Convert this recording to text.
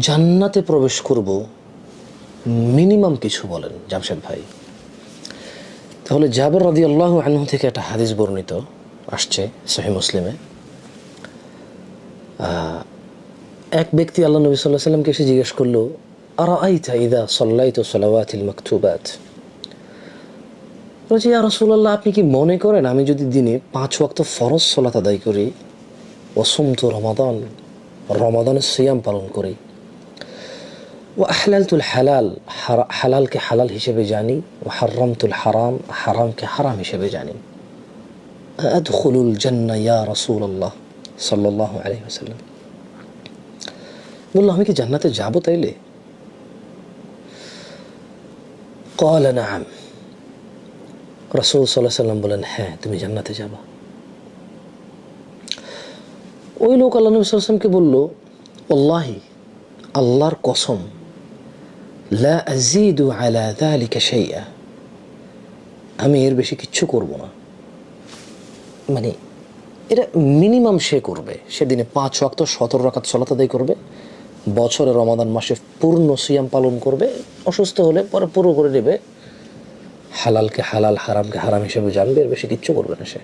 জান্নাতে প্রবেশ করব, মিনিমাম কিছু বলেন জামশেদ ভাই। তাহলে জাবের রাদিয়াল্লাহু আনহু থেকে একটা হাদিস বর্ণিত আসছে সহিহ মুসলিমে। এক ব্যক্তি আল্লাহ নবী সাল্লাল্লাহু আলাইহি ওয়াসাল্লামকে এসে জিজ্ঞেস করলো, আরাআইতা ইযা সাল্লাইতু সালাওয়াতিল মাকতুবাত, বলছে ইয়া রাসূলুল্লাহ, আপনি কি মনে করেন আমি যদি দিনে 5 ওয়াক্ত ফরজ সালাত আদায় করি, ওয়াসুমতু রমাদান, রমাদানের সিয়াম পালন করি, ও আহলালতুল হালাল, হালালকে হালাল হিসেবে জানি, ও হারামতুল হারাম, হারামকে হারাম হিসেবে জানি, আদখুলুল জান্নাহ ইয়া রাসূলুল্লাহ সাল্লাল্লাহু আলাইহি ওয়াসাল্লাম, বললো আমি কি জান্নাতে যাবো তাইলে? ক্বালা নাআম, রাসূল সাল্লাল্লাহু আলাইহি ওয়াসাল্লাম বলেন, হ্যাঁ তুমি জান্নাতে যাবা। ওই লোক আল্লাহ নবী সাল্লাল্লাহু আলাইহি ওয়াসাল্লামকে বলল, ওয়াল্লাহি, আল্লাহর কসম, লা আযীদু আলা যালিকা শাইআ, আমি এর বেশি কিচ্ছু করব না। মানে এটা মিনিমাম সে করবে, সেদিনে 5 ওয়াক্ত 17 রাকাত সালাত আদায় করবে, বছরে রমাদান মাসে পূর্ণ সিয়াম পালন করবে, অসুস্থ হলে পরে পুরো করে নেবে, হালালকে হালাল হারামকে হারাম হিসেবে জানবে, এর বেশি কিচ্ছু করবে না সে।